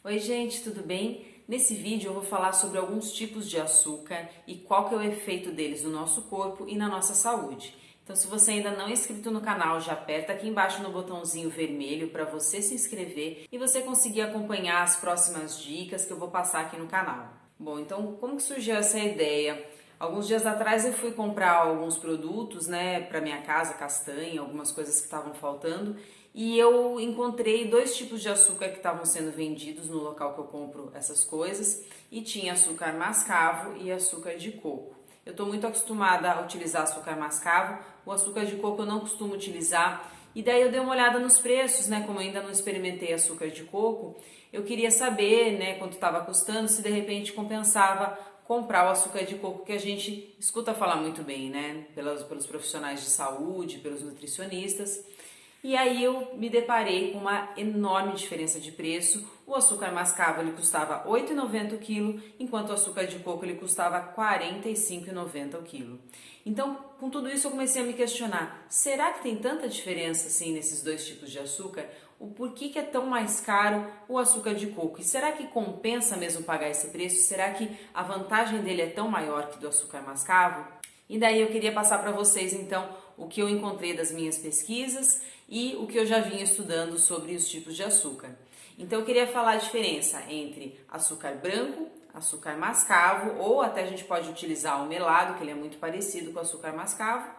Oi gente, tudo bem? Nesse vídeo eu vou falar sobre alguns tipos de açúcar e qual que é o efeito deles no nosso corpo e na nossa saúde. Então se você ainda não é inscrito no canal, já aperta aqui embaixo no botãozinho vermelho para você se inscrever e você conseguir acompanhar as próximas dicas que eu vou passar aqui no canal. Bom, então como que surgiu essa ideia? Alguns dias atrás eu fui comprar alguns produtos, para minha casa, castanha, algumas coisas que estavam faltando, e eu encontrei dois tipos de açúcar que estavam sendo vendidos no local que eu compro essas coisas, e tinha açúcar mascavo e açúcar de coco. Eu estou muito acostumada a utilizar açúcar mascavo, o açúcar de coco eu não costumo utilizar, e daí eu dei uma olhada nos preços, como eu ainda não experimentei açúcar de coco, eu queria saber, quanto estava custando, se de repente compensava comprar o açúcar de coco, que a gente escuta falar muito bem, pelos profissionais de saúde, pelos nutricionistas. E aí eu me deparei com uma enorme diferença de preço. O açúcar mascavo ele custava R$ 8,90 o quilo, enquanto o açúcar de coco ele custava R$ 45,90 o quilo. Então, com tudo isso eu comecei a me questionar, será que tem tanta diferença assim nesses dois tipos de açúcar? O porquê que é tão mais caro o açúcar de coco? E será que compensa mesmo pagar esse preço? Será que a vantagem dele é tão maior que do açúcar mascavo? E daí eu queria passar para vocês então o que eu encontrei das minhas pesquisas e o que eu já vinha estudando sobre os tipos de açúcar. Então eu queria falar a diferença entre açúcar branco, açúcar mascavo, ou até a gente pode utilizar o melado, que ele é muito parecido com o açúcar mascavo,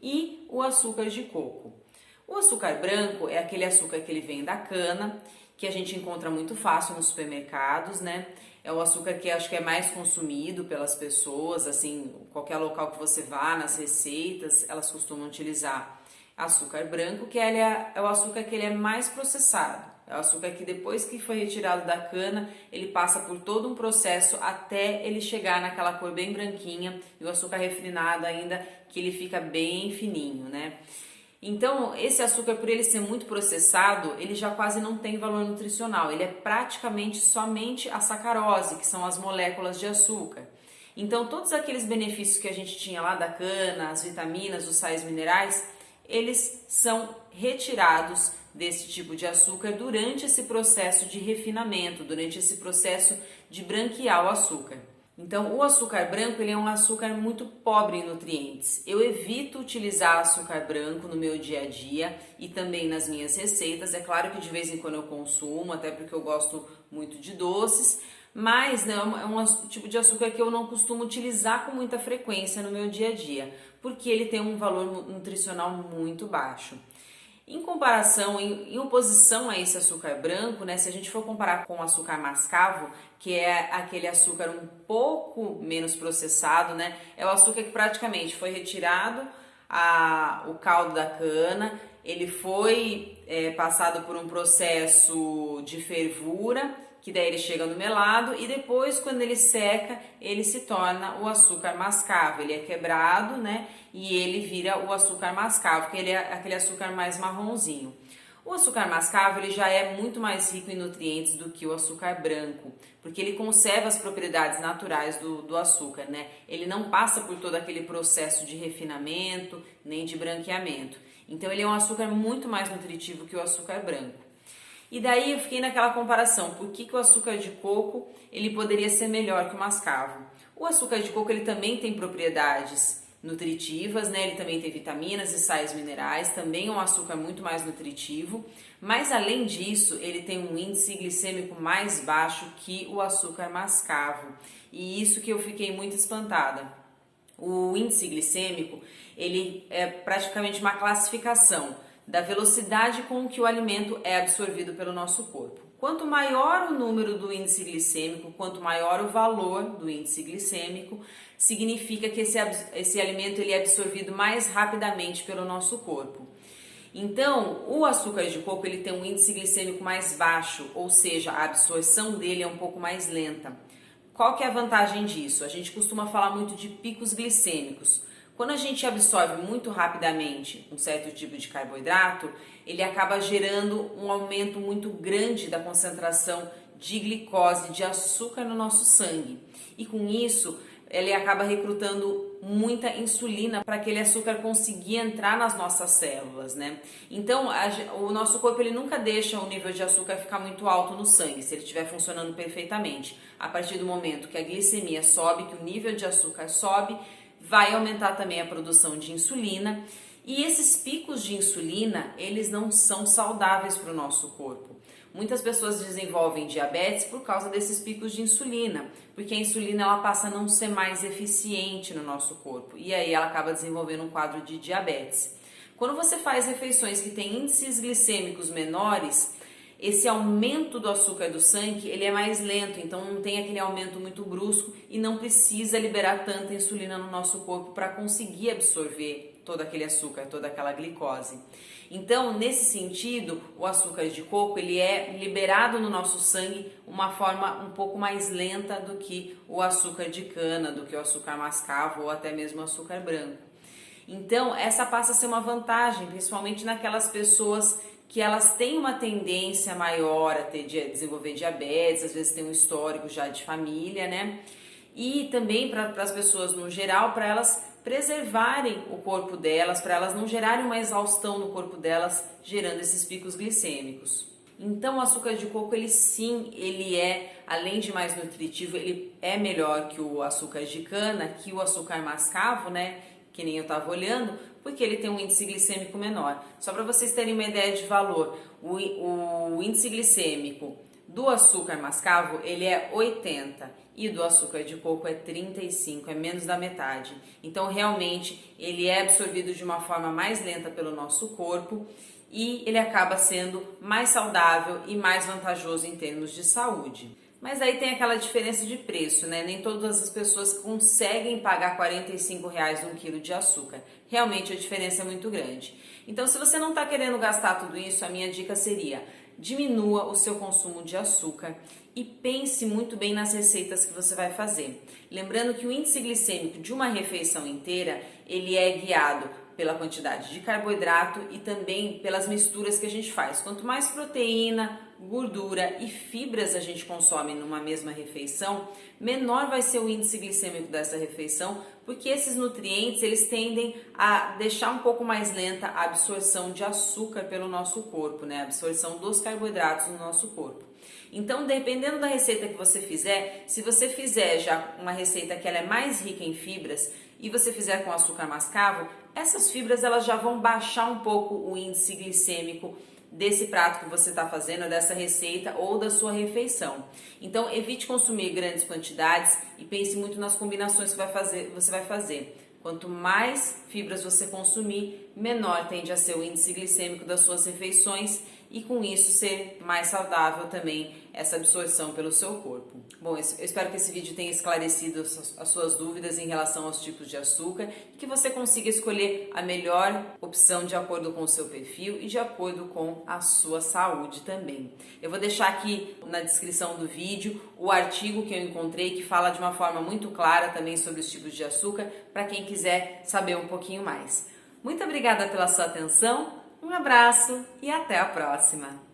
e o açúcar de coco. O açúcar branco é aquele açúcar que ele vem da cana, que a gente encontra muito fácil nos supermercados, É o açúcar que acho que é mais consumido pelas pessoas, assim, qualquer local que você vá, nas receitas, elas costumam utilizar açúcar branco, que é o açúcar que ele é mais processado. É o açúcar que depois que foi retirado da cana, ele passa por todo um processo até ele chegar naquela cor bem branquinha, e o açúcar refinado ainda, que ele fica bem fininho, Então, esse açúcar, por ele ser muito processado, ele já quase não tem valor nutricional. Ele é praticamente somente a sacarose, que são as moléculas de açúcar. Então, todos aqueles benefícios que a gente tinha lá da cana, as vitaminas, os sais minerais, eles são retirados desse tipo de açúcar durante esse processo de refinamento, durante esse processo de branquear o açúcar. Então, o açúcar branco ele é um açúcar muito pobre em nutrientes. Eu evito utilizar açúcar branco no meu dia a dia e também nas minhas receitas. É claro que de vez em quando eu consumo, até porque eu gosto muito de doces, mas é um tipo de açúcar que eu não costumo utilizar com muita frequência no meu dia a dia, porque ele tem um valor nutricional muito baixo. Em comparação, em oposição a esse açúcar branco, se a gente for comparar com o açúcar mascavo, que é aquele açúcar um pouco menos processado, é o açúcar que praticamente foi retirado o caldo da cana, ele foi passado por um processo de fervura, que daí ele chega no melado e depois quando ele seca, ele se torna o açúcar mascavo, ele é quebrado, e ele vira o açúcar mascavo, que ele é aquele açúcar mais marronzinho. O açúcar mascavo ele já é muito mais rico em nutrientes do que o açúcar branco, porque ele conserva as propriedades naturais do açúcar, Ele não passa por todo aquele processo de refinamento, nem de branqueamento. Então ele é um açúcar muito mais nutritivo que o açúcar branco. E daí eu fiquei naquela comparação, por que o açúcar de coco ele poderia ser melhor que o mascavo? O açúcar de coco ele também tem propriedades nutritivas, Ele também tem vitaminas e sais minerais, também é um açúcar muito mais nutritivo, mas além disso ele tem um índice glicêmico mais baixo que o açúcar mascavo, e isso que eu fiquei muito espantada. O índice glicêmico ele é praticamente uma classificação da velocidade com que o alimento é absorvido pelo nosso corpo. Quanto maior o número do índice glicêmico, quanto maior o valor do índice glicêmico, significa que esse alimento ele é absorvido mais rapidamente pelo nosso corpo. Então, o açúcar de coco ele tem um índice glicêmico mais baixo, ou seja, a absorção dele é um pouco mais lenta. Qual que é a vantagem disso? A gente costuma falar muito de picos glicêmicos. Quando a gente absorve muito rapidamente um certo tipo de carboidrato, ele acaba gerando um aumento muito grande da concentração de glicose, de açúcar no nosso sangue. E com isso, ele acaba recrutando muita insulina para aquele açúcar conseguir entrar nas nossas células, né? Então, o nosso corpo ele nunca deixa o nível de açúcar ficar muito alto no sangue, se ele estiver funcionando perfeitamente. A partir do momento que a glicemia sobe, que o nível de açúcar sobe, vai aumentar também a produção de insulina. E esses picos de insulina, eles não são saudáveis para o nosso corpo. Muitas pessoas desenvolvem diabetes por causa desses picos de insulina, porque a insulina ela passa a não ser mais eficiente no nosso corpo e aí ela acaba desenvolvendo um quadro de diabetes. Quando você faz refeições que têm índices glicêmicos menores, esse aumento do açúcar do sangue ele é mais lento, então não tem aquele aumento muito brusco e não precisa liberar tanta insulina no nosso corpo para conseguir absorver todo aquele açúcar, toda aquela glicose. Então, nesse sentido, o açúcar de coco ele é liberado no nosso sangue uma forma um pouco mais lenta do que o açúcar de cana, do que o açúcar mascavo ou até mesmo o açúcar branco. Então, essa passa a ser uma vantagem, principalmente naquelas pessoas que elas têm uma tendência maior a desenvolver diabetes, às vezes tem um histórico já de família, né? E também para as pessoas no geral, para elas preservarem o corpo delas, para elas não gerarem uma exaustão no corpo delas, gerando esses picos glicêmicos. Então o açúcar de coco, ele sim, ele é, além de mais nutritivo, ele é melhor que o açúcar de cana, que o açúcar mascavo, né, que nem eu estava olhando, porque ele tem um índice glicêmico menor. Só para vocês terem uma ideia de valor, o índice glicêmico do açúcar mascavo, ele é 80 e do açúcar de coco é 35, é menos da metade. Então, realmente, ele é absorvido de uma forma mais lenta pelo nosso corpo e ele acaba sendo mais saudável e mais vantajoso em termos de saúde. Mas aí tem aquela diferença de preço, né? Nem todas as pessoas conseguem pagar R$45 um quilo de açúcar. Realmente a diferença é muito grande. Então, se você não está querendo gastar tudo isso, a minha dica seria: diminua o seu consumo de açúcar e pense muito bem nas receitas que você vai fazer. Lembrando que o índice glicêmico de uma refeição inteira, ele é guiado pela quantidade de carboidrato e também pelas misturas que a gente faz. Quanto mais proteína, gordura e fibras a gente consome numa mesma refeição, menor vai ser o índice glicêmico dessa refeição, porque esses nutrientes eles tendem a deixar um pouco mais lenta a absorção de açúcar pelo nosso corpo, né? A absorção dos carboidratos no nosso corpo. Então, dependendo da receita que você fizer, se você fizer já uma receita que ela é mais rica em fibras e você fizer com açúcar mascavo, essas fibras elas já vão baixar um pouco o índice glicêmico desse prato que você está fazendo, dessa receita ou da sua refeição. Então, evite consumir grandes quantidades e pense muito nas combinações que você vai fazer. Quanto mais fibras você consumir, menor tende a ser o índice glicêmico das suas refeições e com isso ser mais saudável também essa absorção pelo seu corpo. Bom, eu espero que esse vídeo tenha esclarecido as suas dúvidas em relação aos tipos de açúcar e que você consiga escolher a melhor opção de acordo com o seu perfil e de acordo com a sua saúde também. Eu vou deixar aqui na descrição do vídeo o artigo que eu encontrei que fala de uma forma muito clara também sobre os tipos de açúcar para quem quiser saber um pouquinho mais. Muito obrigada pela sua atenção. Um abraço e até a próxima!